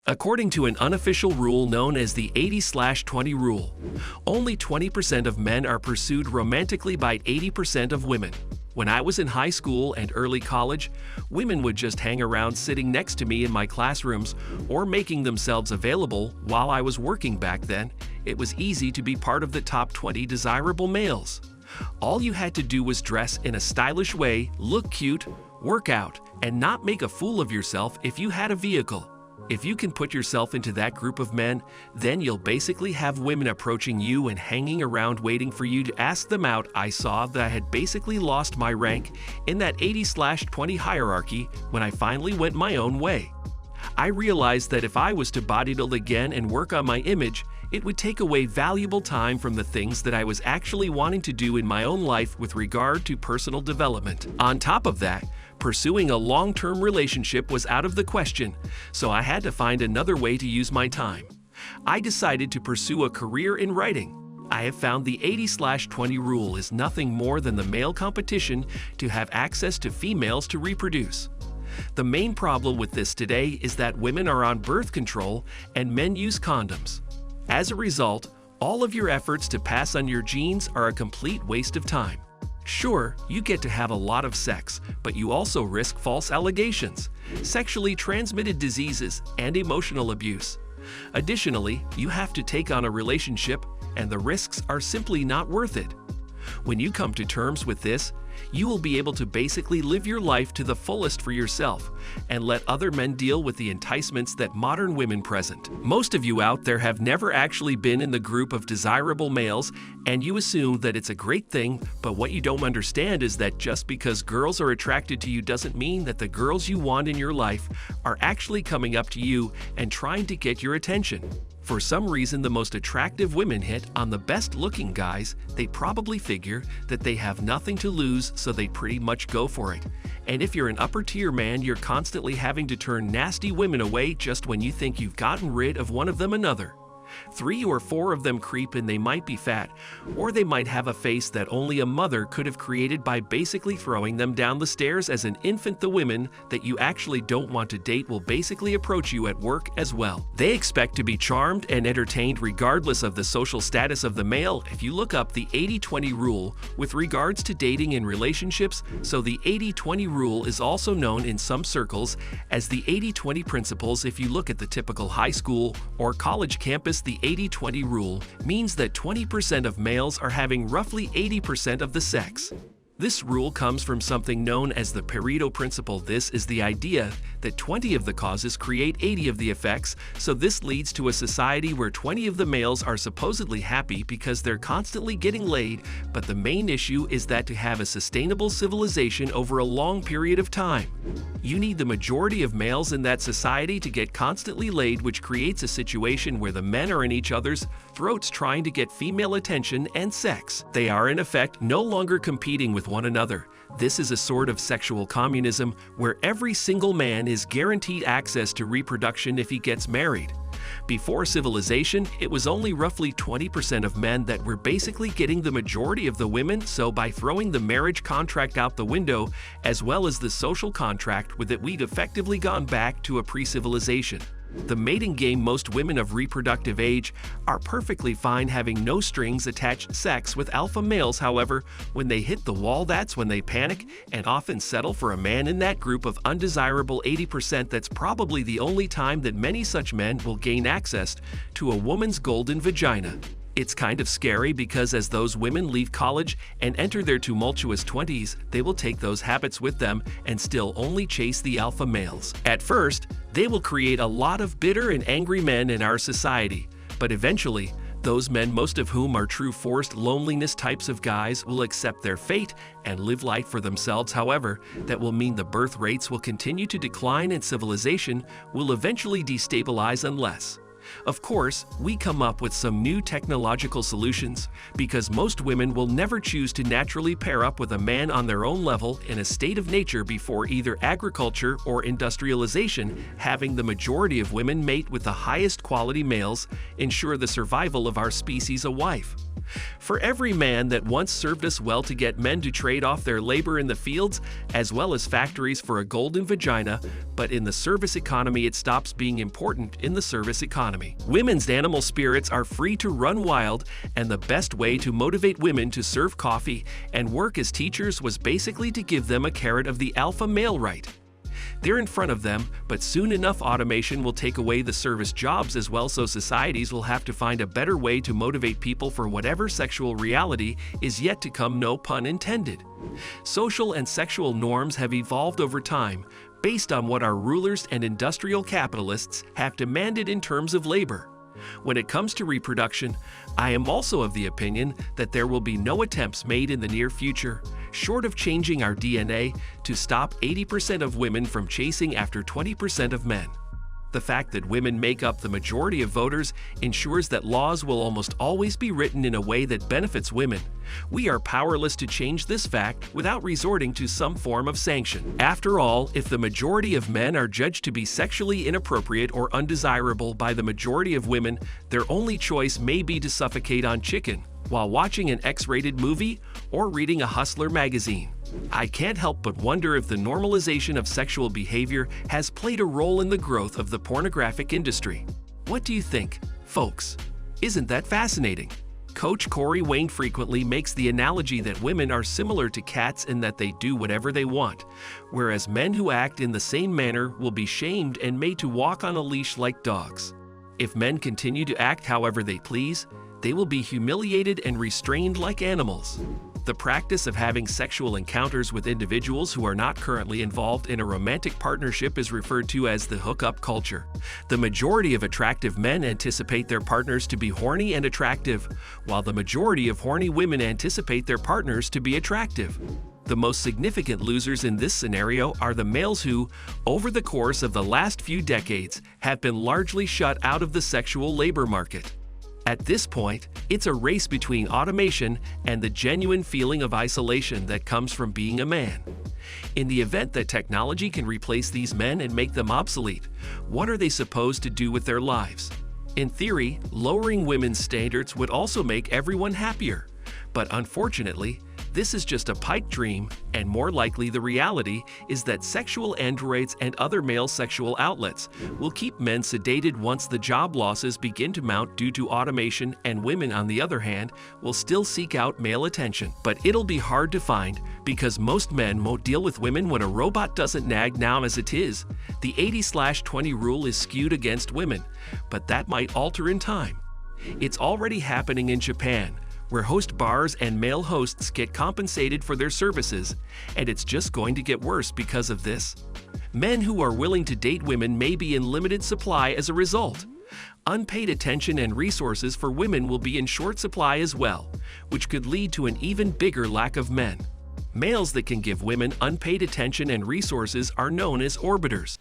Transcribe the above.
According to an unofficial rule known as the 80/20 rule, only 20% of men are pursued romantically by 80% of women. When I was in high school and early college, women would just hang around sitting next to me in my classrooms or making themselves available while I was working back then. It was easy to be part of the top 20 desirable males. All you had to do was dress in a stylish way, look cute, work out, and not make a fool of yourself if you had a vehicle. If you can put yourself into that group of men, then you'll basically have women approaching you and hanging around waiting for you to ask them out. I saw that I had basically lost my rank in that 80/20 hierarchy when I finally went my own way. I realized that if I was to bodybuild again and work on my image, it would take away valuable time from the things that I was actually wanting to do in my own life with regard to personal development. On top of that, pursuing a long-term relationship was out of the question, so I had to find another way to use my time. I decided to pursue a career in writing. I have found the 80/20 rule is nothing more than the male competition to have access to females to reproduce. The main problem with this today is that women are on birth control and men use condoms. As a result, all of your efforts to pass on your genes are a complete waste of time. Sure, you get to have a lot of sex, but you also risk false allegations, sexually transmitted diseases, and emotional abuse. Additionally, you have to take on a relationship, and the risks are simply not worth it. When you come to terms with this, you will be able to basically live your life to the fullest for yourself and let other men deal with the enticements that modern women present. Most of you out there have never actually been in the group of desirable males, and you assume that it's a great thing, but what you don't understand is that just because girls are attracted to you doesn't mean that the girls you want in your life are actually coming up to you and trying to get your attention. For some reason, the most attractive women hit on the best-looking guys. They probably figure that they have nothing to lose, so they pretty much go for it. And if you're an upper-tier man, you're constantly having to turn nasty women away just when you think you've gotten rid of one of them another. 3 or 4 of them creep and they might be fat, or they might have a face that only a mother could have created by basically throwing them down the stairs as an infant. The women that you actually don't want to date will basically approach you at work as well. They expect to be charmed and entertained regardless of the social status of the male. If you look up the 80/20 rule with regards to dating and relationships, so the 80/20 rule is also known in some circles as the 80/20 principles. If you look at the typical high school or college campus, the 80/20 rule means that 20% of males are having roughly 80% of the sex. This rule comes from something known as the Pareto principle. This is the idea that 20 of the causes create 80 of the effects, so this leads to a society where 20 of the males are supposedly happy because they're constantly getting laid, but the main issue is that to have a sustainable civilization over a long period of time, you need the majority of males in that society to get constantly laid, which creates a situation where the men are in each other's throats trying to get female attention and sex. They are in effect no longer competing with one another. This is a sort of sexual communism where every single man is guaranteed access to reproduction if he gets married. Before civilization, it was only roughly 20% of men that were basically getting the majority of the women, so by throwing the marriage contract out the window, as well as the social contract with it, we'd effectively gone back to a pre-civilization. The mating game, most women of reproductive age are perfectly fine having no strings attached sex with alpha males. However, when they hit the wall, that's when they panic and often settle for a man in that group of undesirable 80%. That's probably the only time that many such men will gain access to a woman's golden vagina. It's kind of scary because as those women leave college and enter their tumultuous 20s, they will take those habits with them and still only chase the alpha males. At first, they will create a lot of bitter and angry men in our society, but eventually, those men, most of whom are true forced loneliness types of guys, will accept their fate and live life for themselves. However, that will mean the birth rates will continue to decline and civilization will eventually destabilize unless, of course, we come up with some new technological solutions, because most women will never choose to naturally pair up with a man on their own level in a state of nature before either agriculture or industrialization. Having the majority of women mate with the highest quality males ensure the survival of our species. A wife For every man that once served us well to get men to trade off their labor in the fields, as well as factories for a golden vagina, but in the service economy it stops being important in the service economy. Women's animal spirits are free to run wild, and the best way to motivate women to serve coffee and work as teachers was basically to give them a carrot of the alpha male right. They're in front of them, but soon enough automation will take away the service jobs as well, so societies will have to find a better way to motivate people for whatever sexual reality is yet to come, no pun intended. Social and sexual norms have evolved over time based on what our rulers and industrial capitalists have demanded in terms of labor. When it comes to reproduction, I am also of the opinion that there will be no attempts made in the near future, short of changing our DNA, to stop 80% of women from chasing after 20% of men. The fact that women make up the majority of voters ensures that laws will almost always be written in a way that benefits women. We are powerless to change this fact without resorting to some form of sanction. After all, if the majority of men are judged to be sexually inappropriate or undesirable by the majority of women, their only choice may be to suffocate on chicken while watching an X-rated movie or reading a Hustler magazine. I can't help but wonder if the normalization of sexual behavior has played a role in the growth of the pornographic industry. What do you think, folks? Isn't that fascinating? Coach Corey Wayne frequently makes the analogy that women are similar to cats in that they do whatever they want, whereas men who act in the same manner will be shamed and made to walk on a leash like dogs. If men continue to act however they please, they will be humiliated and restrained like animals. The practice of having sexual encounters with individuals who are not currently involved in a romantic partnership is referred to as the hookup culture. The majority of attractive men anticipate their partners to be horny and attractive, while the majority of horny women anticipate their partners to be attractive. The most significant losers in this scenario are the males who, over the course of the last few decades, have been largely shut out of the sexual labor market. At this point, it's a race between automation and the genuine feeling of isolation that comes from being a man. In the event that technology can replace these men and make them obsolete, what are they supposed to do with their lives? In theory, lowering women's standards would also make everyone happier. But unfortunately, this is just a pipe dream, and more likely the reality is that sexual androids and other male sexual outlets will keep men sedated once the job losses begin to mount due to automation, and women, on the other hand, will still seek out male attention. But it'll be hard to find because most men won't deal with women when a robot doesn't nag now. As it is, the 80/20 rule is skewed against women, but that might alter in time. It's already happening in Japan, where host bars and male hosts get compensated for their services, and it's just going to get worse because of this. Men who are willing to date women may be in limited supply as a result. Unpaid attention and resources for women will be in short supply as well, which could lead to an even bigger lack of men. Males that can give women unpaid attention and resources are known as orbiters.